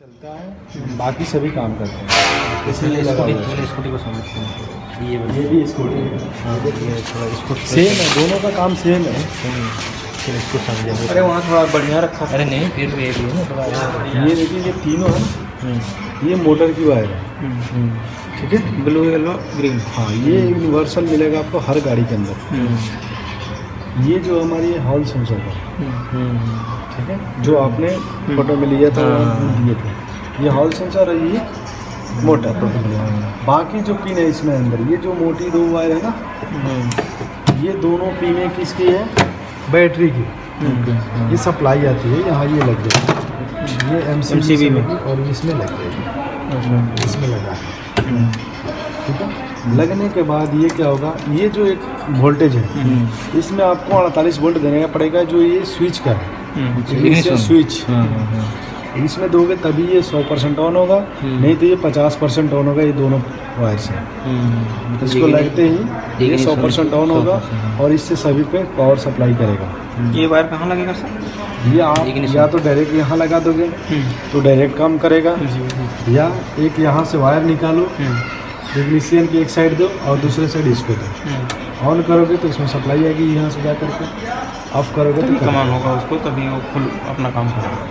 चलता है, बाकी सभी काम करते हैं। इसलिए स्कूटी को समझते हैं। ये भी स्कूटी है। हाँ, ये थोड़ा इसको सेम है, दोनों का काम सेम है। फिर इसको समझेंगे। अरे वहाँ थोड़ा बढ़िया रखा। अरे नहीं, फिर भी एक ही है ना थोड़ा। ये देखिए, ये तीनों है, ये मोटर की वायर है, ठीक है। Blue yellow green. हाँ, ये यूनिवर्सल मिलेगा आपको हर गाड़ी के अंदर। ये जो हमारी हॉल सेंसर है, ठीक है, जो आपने फोटो में लिया था दिए थे, ये हॉल सेंसर है, ये मोटर। बाकी जो पिन है इसमें अंदर, ये जो मोटी दो वायर है ना, ये दोनों पिने किसकी है? बैटरी की। ये सप्लाई आती है, यहाँ ये लग जाएगी, ये MCB में और इसमें लग जाएगी, इसमें लगा है, ठीक है। लगने के बाद ये क्या होगा, ये जो एक वोल्टेज है, इसमें आपको 48 वोल्ट देने का पड़ेगा, जो ये स्विच का है, स्विच इसमें दोगे तभी ये 100% ऑन होगा, नहीं तो ये 50% ऑन होगा। ये दोनों वायर से इसको लगते ही ये 100% ऑन होगा और इससे सभी पे पावर सप्लाई करेगा। ये वायर कहाँ लगेगा सर? ये आप या तो डायरेक्ट यहाँ लगा दोगे तो डायरेक्ट काम करेगा, या एक यहाँ से वायर निकालो, इग्निशन की एक साइड दो और दूसरे साइड इसको दो। ऑन करोगे तो इसमें सप्लाई आएगी यहाँ से जा करके, ऑफ करोगे तो कमाल होगा उसको, तभी वो फुल अपना काम करेगा।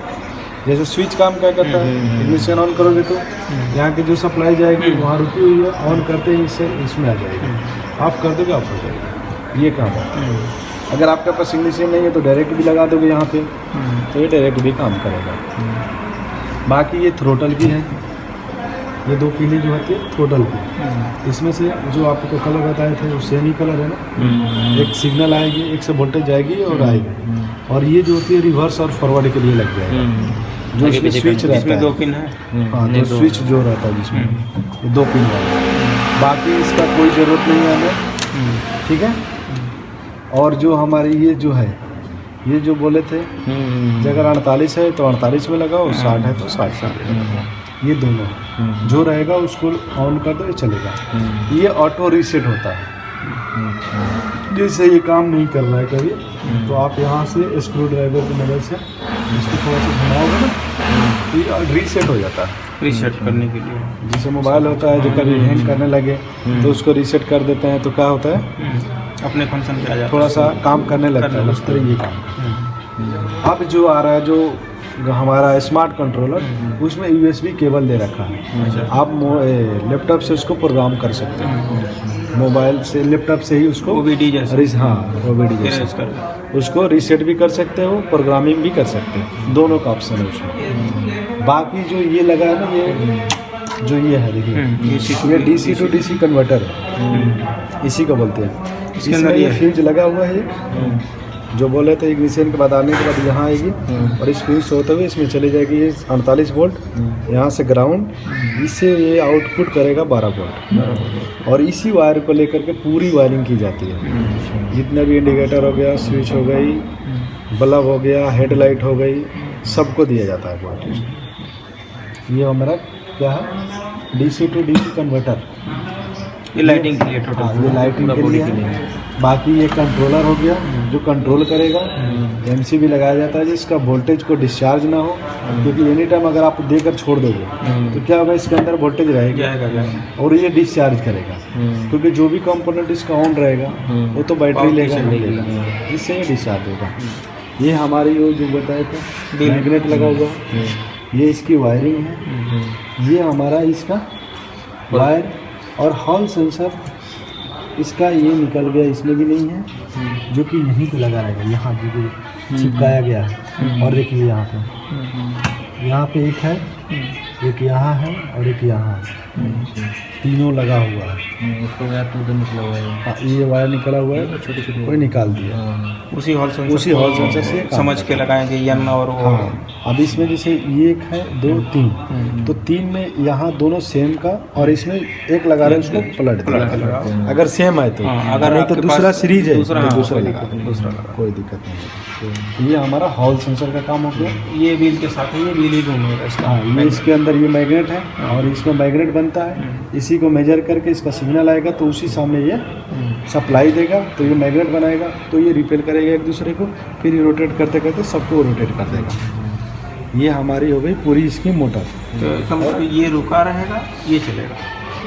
जैसे स्विच काम क्या करता है, इग्निशन ऑन करोगे तो यहाँ की जो सप्लाई जाएगी वहाँ रुकी हुई है, ऑन करते ही इससे इसमें आ जाएगी, ऑफ कर दोगे ऑफ हो जाएगी। ये काम है। अगर आपके पास इग्निशन नहीं है तो डायरेक्ट भी लगा दोगे यहाँ पे, तो ये डायरेक्ट भी काम करेगा। बाकी ये थ्रोटल की है, ये दो पीली जो होती है थ्रोटल की, इसमें से जो आपको कलर बताए थे वो सेम ही कलर है ना। एक सिग्नल आएगी, एक से वोल्टेज जाएगी और आएगी, और ये जो होती है रिवर्स और फॉरवर्ड के लिए लग जाएगा। जो इसमें स्विच रहता है, 2 पिन है। हाँ, तो स्विच जो रहता है जिसमें ये 2 पिन वाला, बाकी इसका कोई ज़रूरत नहीं है हमें, ठीक है। और जो हमारी ये जो है, ये जो बोले थे अगर 48 है तो 48 में लगाओ, 60 है तो 60। ये दोनों जो रहेगा उसको ऑन कर दो, ये चलेगा। ये ऑटो रीसेट होता है, जैसे ये काम नहीं कर रहा है कभी, तो आप यहाँ से स्क्रू ड्राइवर की मदद से इसको थोड़ा सा घुमाओगे ना, तो ये रीसेट हो जाता है। रीसेट करने के लिए जैसे मोबाइल होता है, जो कभी हैंग करने लगे तो उसको रीसेट कर देते हैं, तो क्या होता है, अपने फंक्शन पे आ जाता है, थोड़ा सा काम करने लगता है। उस तरह ये काम। अब जो आ रहा है, जो हमारा स्मार्ट कंट्रोलर, उसमें USB केबल दे रखा है। आप लैपटॉप से उसको प्रोग्राम कर सकते हैं, मोबाइल से लैपटॉप से ही उसको OBD जैसे, OBD जैसे उसको रीसेट भी कर सकते हो, प्रोग्रामिंग भी कर सकते हैं, दोनों का ऑप्शन है उसमें। बाकी जो ये लगा है ना, ये जो ये है देखिए, ये DC to DC कन्वर्टर है, इसी को बोलते हैं। इसमें ये फ्यूज लगा हुआ है, जो बोले थे इग्निशन के बाद आने के बाद यहाँ आएगी और इस फ्यूज होते हुए इसमें चली जाएगी ये 48 वोल्ट, यहाँ से ग्राउंड, इससे ये आउटपुट करेगा 12 वोल्ट, और इसी वायर को लेकर के पूरी वायरिंग की जाती है। जितने भी इंडिकेटर हो गया, स्विच हो गई, बल्ब हो गया, हेडलाइट हो गई, सबको दिया जाता है वोल्टेज। ये हमारा क्या है, DC to DC कन्वर्टर, ये लाइटिंग के लिए टोटल, ये लाइटिंग के लिए है। बाकी ये कंट्रोलर हो गया, जो कंट्रोल करेगा। MCB लगाया जाता है जिसका वोल्टेज को डिस्चार्ज ना हो, क्योंकि एनी टाइम अगर आप देकर छोड़ दोगे तो क्या होगा, इसके अंदर वोल्टेज रहेगा और ये डिस्चार्ज करेगा, क्योंकि जो भी कंपोनेंट इसका ऑन रहेगा वो तो बैटरी लेगा, जिससे ये डिस्चार्ज होगा। ये हमारी वो जो बताए थे मैग्नेट लगा हुआ, ये इसकी वायरिंग है। ये हमारा इसका वायर और हॉल सेंसर, इसका ये निकल गया, इसमें भी नहीं है, जो कि यहीं पे लगा रहेगा, यहाँ जो चिपकाया गया है। और देखिए यहाँ पे एक है, एक यहाँ है और एक यहाँ है, तीनों लगा हुआ है। उसको वायर तो निकला हुआ है। हाँ, ये वायर निकला हुआ है, छोटे कोई निकाल दिया। उसी हॉल सेंसर से समझ के लगाएंगे यन और वो। हाँ, अब इसमें जैसे ये एक है, 2, 3, तो 3 में यहाँ दोनों सेम का, और इसमें एक लगा रहे हैं, उसको पलट दिया अगर सेम है तो, अगर नहीं तो दूसरा सीरीज है दूसरा लगा, कोई दिक्कत नहीं। ये हमारा हॉल सेंसर का काम हो गया। ये व्हील के साथ है, ये व्हील ही घूमेगा इसका। हाँ, ये इसके अंदर ये मैग्नेट है और इसमें मैग्नेट बनता है, इसी को मेजर करके इसका सिग्नल आएगा तो उसी सामने ये सप्लाई देगा, तो ये मैग्नेट बनाएगा, तो ये रिपेल करेगा एक दूसरे को, फिर ये रोटेट करते करते सबको रोटेट कर देगा। ये हमारी हो गई पूरी इसकी मोटर। तो इसका मतलब ये रुका रहेगा, ये चलेगा।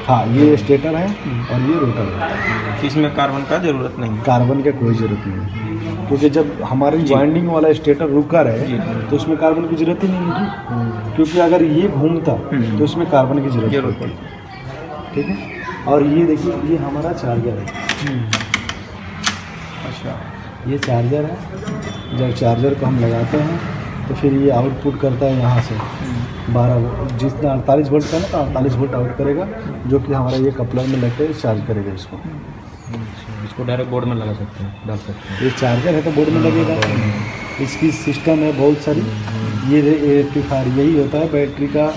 हाँ, ये स्टेटर है और ये रोटर है। इसमें कार्बन का ज़रूरत नहीं है। कार्बन की कोई ज़रूरत नहीं है, क्योंकि जब हमारी वाइंडिंग वाला स्टेटर रुका रहे तो उसमें कार्बन की ज़रूरत ही नहीं है, क्योंकि अगर ये घूमता तो उसमें कार्बन की ज़रूरत पड़ती। ठीक है। और ये देखिए, ये हमारा चार्जर है। अच्छा, ये चार्जर है। जब चार्जर को हम लगाते हैं तो फिर ये आउटपुट करता है यहाँ से 12 वोल्ट, जितना 48 वोल्ट का ना तो 48 वोल्ट आउट करेगा, जो कि हमारा ये कपलर में लगकर चार्ज करेगा इसको। इसको डायरेक्ट बोर्ड में लगा सकते हैं, डाल सकते हैं। ये चार्जर है तो बोर्ड में लगेगा। इसकी सिस्टम है बहुत सारी। ये रेक्टिफायर यही होता है, बैटरी का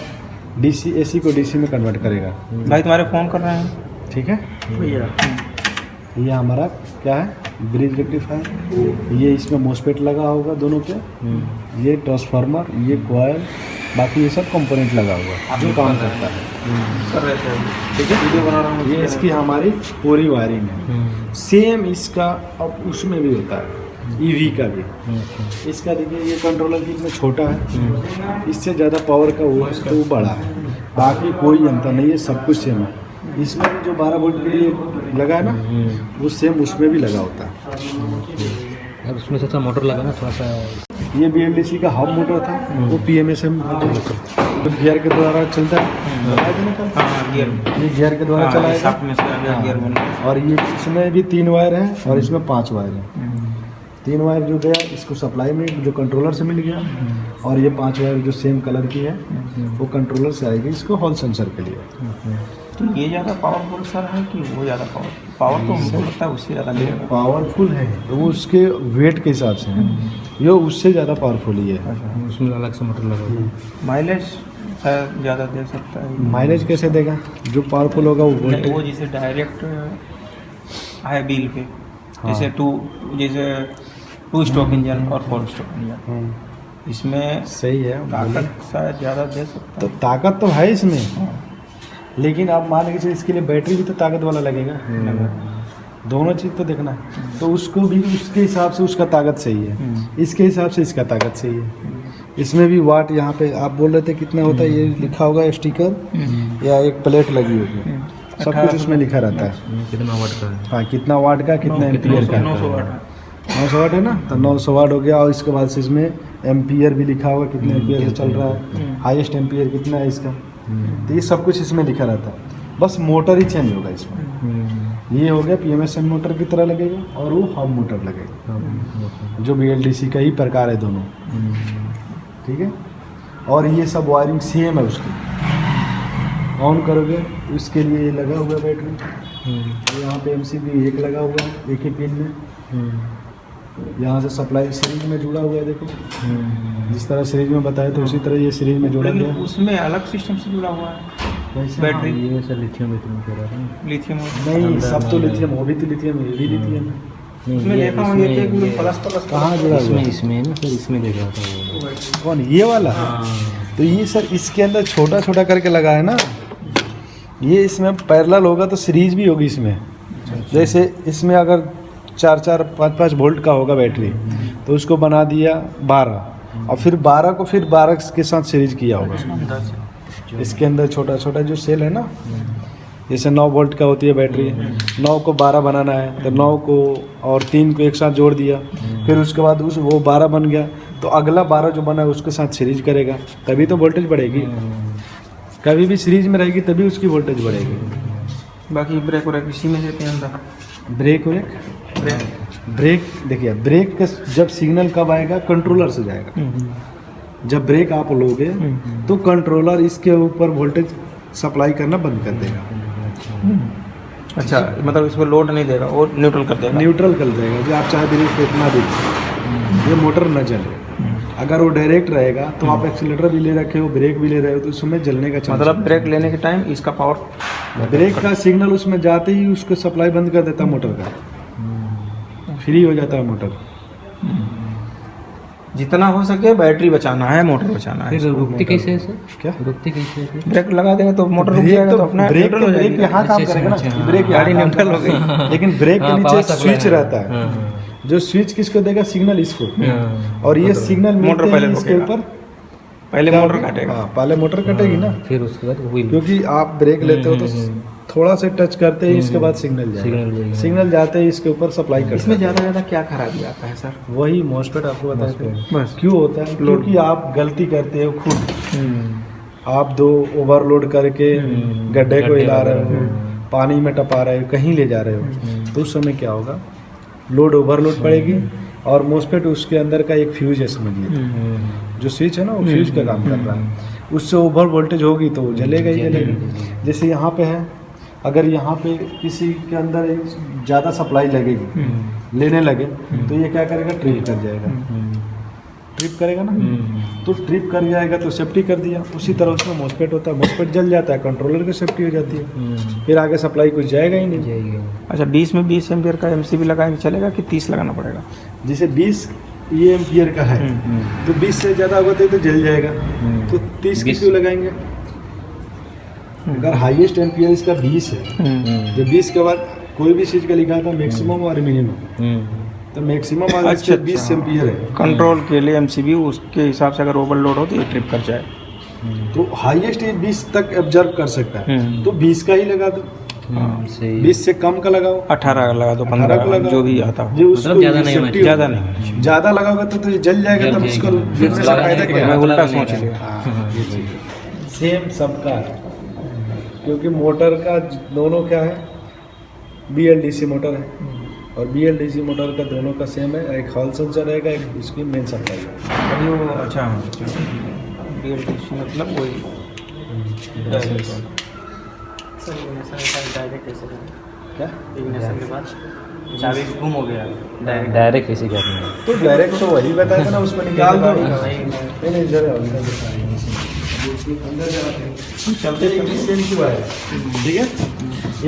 DC AC को DC में कन्वर्ट करेगा। भाई तुम्हारे फ़ोन कर रहे हैं। ठीक है भैया। ये हमारा क्या है, ब्रिज रेक्टिफायर। ये इसमें मोस्फेट लगा होगा दोनों पे। ये ट्रांसफार्मर, ये कॉइल, बाकी ये सब कंपोनेंट लगा हुआ जो काम करता है। कर रहे थे। ठीक है, वीडियो बना रहा हूँ। ये इसकी हमारी पूरी वायरिंग है। सेम इसका अब उसमें भी होता है, EV का भी। इसका देखिए, ये कंट्रोलर कितना छोटा है, इससे ज़्यादा पावर का वो है तो वो बड़ा है। बाकी कोई अंतर नहीं है, सब कुछ सेम है। इसमें भी जो 12 वोल्ट के लिए लगा है ना, वो सेम उसमें भी लगा होता है। अब उसमें से मोटर लगा ना थोड़ा सा। ये BLDC का हब मोटर था, वो PMSM गियर के द्वारा चलता है। हाँ, गियर। ये गियर के द्वारा चलाएगा। शाफ्ट में से आगे गियर बन गया। और ये इसमें भी 3 वायर हैं और इसमें 5 वायर हैं। 3 वायर जो गया इसको सप्लाई में जो कंट्रोलर से मिल गया, और ये 5 वायर जो सेम कलर की है वो कंट्रोलर से आएगी इसको हॉल सेंसर के लिए। तो ये ज़्यादा पावरफुल सर है कि वो ज़्यादा पावर तो हमको लगता है उससे ज़्यादा लेगा। पावरफुल है तो वो उसके वेट के हिसाब से है, ये उससे ज़्यादा पावरफुल ही है। उसमें अलग से मोटर लगा हुआ है। माइलेज शायद ज़्यादा दे सकता है। माइलेज कैसे देगा, जो पावरफुल होगा वो नहीं, वोल्टेज। वो जैसे डायरेक्ट है बिल पे, जैसे टू स्ट्रोक इंजन और 4 स्ट्रोक इंजन, इसमें सही है। ताकत शायद ज़्यादा दे सकता तो ताकत तो है इसमें, लेकिन आप मान लीजिए इसके लिए बैटरी भी तो ताकत वाला लगेगा। दोनों चीज़ तो देखना है, तो उसको भी उसके हिसाब से उसका ताकत सही है, इसके हिसाब से इसका ताकत सही है। इसमें भी वाट यहाँ पे आप बोल रहे थे कितना होता है, ये लिखा होगा स्टिकर या एक प्लेट लगी होगी, सब कुछ उसमें लिखा रहता है कितना वाट का है। हाँ, कितना वाट का, कितना एम्पियर का। 900 वाट 900 वाट है ना, तो 900 वाट हो गया। और इसके बाद से इसमें एम्पियर भी लिखा होगा, कितने एम्पियर से चल रहा है, हाईएस्ट एम्पियर कितना है इसका। तो ये सब कुछ इसमें लिखा रहता है, बस मोटर ही चेंज होगा इसमें। ये हो गया PMSM मोटर की तरह लगेगा, और वो हब मोटर लगेगा जो BLDC का ही प्रकार है दोनों। ठीक है। और ये सब वायरिंग सेम है उसकी। ऑन करोगे तो इसके लिए ये लगा हुआ है बैटरी। यहाँ पे MCB एक लगा हुआ है, एक ही पिन में। यहाँ से सप्लाई सीरीज में जुड़ा हुआ है, देखो जिस तरह सीरीज में बताया तो उसी तरह ये सीरीज में जोड़ा गया है। उसमें अलग सिस्टम से जुड़ा हुआ है बैटरी। ये सर लिथियम कह रहा था। लिथियम नहीं, सब तो लिथियम, वो भी तो लिथियम है, ये भी लिथियम है। उसमें देखा हूँ ये प्लस कहाँ जुड़ा हुआ है? इसमें ना सर, इसमें देखा था वो। कौन, ये वाला? तो ये सर इसके अंदर छोटा छोटा करके लगा है ना, ये इसमें पैरेलल होगा तो सीरीज भी होगी इसमें। जैसे इसमें अगर 4-4, 5-5 वोल्ट का होगा बैटरी, तो उसको बना दिया 12, और फिर 12 को फिर 12 के साथ सीरीज किया होगा। इसके अंदर छोटा छोटा जो सेल है ना, जैसे 9 वोल्ट का होती है बैटरी, 9 को 12 बनाना है तो 9 को और 3 को एक साथ जोड़ दिया, फिर उसके बाद वो 12 बन गया, तो अगला 12 जो बना है उसके साथ सीरीज करेगा, तभी तो वोल्टेज बढ़ेगी। कभी भी सीरीज में रहेगी तभी उसकी वोल्टेज बढ़ेगी। बाकी ब्रेक व्रेक इसी में देते हैं अंदर। ब्रेक ब्रेक देखिए, ब्रेक का जब सिग्नल कब आएगा, कंट्रोलर से जाएगा। जब ब्रेक आप लोगे तो कंट्रोलर इसके ऊपर वोल्टेज सप्लाई करना बंद कर देगा। अच्छा, मतलब इसको लोड नहीं देगा, वो न्यूट्रल कर देगा। न्यूट्रल कर देगा, जो आप चाहे ब्रेक कितना भी, ये मोटर न जले। अगर वो डायरेक्ट रहेगा तो आप एक्सीलरेटर भी ले रखे हो, ब्रेक भी ले रहे हो, तो उसमें जलने का चांस। मतलब ब्रेक लेने के टाइम इसका पावर, ब्रेक का सिग्नल उसमें जाते ही उसको सप्लाई बंद कर देता मोटर का, फ्री हो जाता है मोटर। जितना हो सके बैटरी बचाना है, मोटर बचाना है। रुकती कैसे है सर? क्या रुकती कैसे है? ब्रेक लगा देगा तो मोटर रुक जाएगा, तो अपना ब्रेक न्यूट्रल हो ब्रेक जाएगी। यहाँ काम करेगा ना, ब्रेक गाड़ी यहाँ न्यूट्रल हो गई। लेकिन ब्रेक के हाँ, नीचे power एक supply स्विच है। रहता है, जो स्विच किसको देगा, सिग्नल इसको, और ये सिग्नल मोटर मिलते पहले हैं इसके रुकेगा। ऊपर, पहले क्या मोटर होगी? काटेगा। हाँ, पहले मोटर कटेगी ना, फिर उसके बाद व्हील क्योंकि आप ब्रेक लेते हो तो थोड़ा सा टच करते ही इसके बाद सिग्नल सिग्नल जाएगा, जाएगा। सिग्नल जाते ही इसके ऊपर सप्लाई करता इसमें है। ज़्यादा क्या खराबी आता है सर? वही मॉसफेट आपको बताया था। बस। क्यों होता है? क्योंकि आप गलती करते हो खुद, आप दो ओवरलोड करके गड्ढे को हिला रहे हो, पानी में टपा रहे हो, कहीं ले जा रहे हो, तो उस समय क्या होगा, लोड ओवरलोड पड़ेगी और मॉसफेट उसके अंदर का एक फ्यूज है, समझिए जो स्विच है ना, वो फ्यूज का काम कर रहा है, उससे ओवर वोल्टेज होगी तो वो जलेगा ही जलेगा। जैसे यहाँ पे है, अगर यहाँ पे किसी के अंदर ज़्यादा सप्लाई लगेगी, लेने लगे, तो ये क्या करेगा, ट्रिप कर जाएगा, ट्रिप करेगा ना, तो ट्रिप कर जाएगा तो सेफ्टी कर दिया। उसी तरह उसमें मॉसफेट होता है, मॉसफेट जल जाता है, कंट्रोलर की सेफ्टी हो जाती है, फिर आगे सप्लाई कुछ जाएगा ही नहीं। अच्छा, 20 में 20 एम्पियर का एमसीबी लगाएंगे चलेगा कि 30 लगाना पड़ेगा? जैसे 20 ये एम्पियर का है, तो 20 से ज़्यादा होगा तो जल जाएगा, तो 30 की क्यों लगाएंगे? अगर हाईएस्ट एम्पियर इसका 20 है, तो 20 के बाद कोई भी चीज़ का लिखा था मैक्सिमम और मिनिमम, तो मैक्सिमम आज अच्छा, 20 एम्पियर है, कंट्रोल के लिए एमसीबी उसके हिसाब से अगर ओवरलोड हो तो ये ट्रिप कर जाए। तो हाईएस्ट ये 20 तक ऑब्जर्व कर सकता है, तो 20 का ही लगा दो, 20 से कम का लगाओ, 18 लगा दो, 18 का 15 लगाओ, जो भी आता हो। जो उसको ज़्यादा नहीं होना safety चाहिए। ज़्यादा हो। नहीं, ज़्यादा लगाओगे तो ये जल जाएगा, तब उसको गिरने से फायदा क्या मैं है? उल्टा सोच लिया। हाँ, ये चीज़ सेम सबका है, क्योंकि मोटर का दोनों क्या है, BLDC मोटर है, और BLDC मोटर का दोनों का सेम है, एक हॉल सेंसर रहेगा, एक उसकी मेन सप्लाई है। अभी वो अच्छा BLDC मतलब वही क्या चाबी गुम हो गया डायरेक्ट इसी के हाथ में। तो डायरेक्ट तो वही बताया था ना, उसमें निकाल दो। नहीं जरा चलते इग्निशन क्यों आया, ठीक है,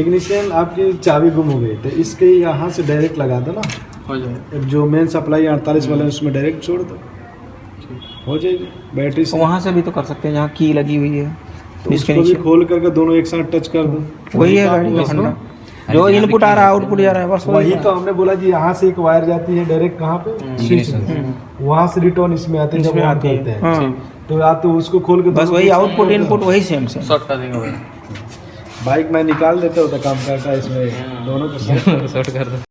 इग्निशन आपकी चाबी गुम हो गई, तो इसके यहाँ से डायरेक्ट लगा दो ना, हो जाए। जो मेन सप्लाई 48 वाला है उसमें डायरेक्ट छोड़ दो, हो जाएगी बैटरी से। वहाँ से भी तो कर सकते हैं जहाँ की लगी हुई है, तो इसको भी खोल करके दोनों एक साथ टच कर दो, वही है गाड़ी का फंडा, जो इनपुट आ रहा है आउटपुट जा रहा है, बस वही तो हमने बोला जी। यहाँ से एक वायर जाती है डायरेक्ट कहाँ पे, स्विच में, वहाँ से रिटर्न इसमें आते हैं, जब इसमें ऑन आती है। करते हैं, हाँ, तो या तो उसको खोल के बस दोनों वही को आउटपुट खोल दो। इनपुट वही सेम सेम। शॉर्ट कर देंगे बाइक में निकाल देते हो तो काम करता है, इसमें दोनों को शॉर्ट कर दो।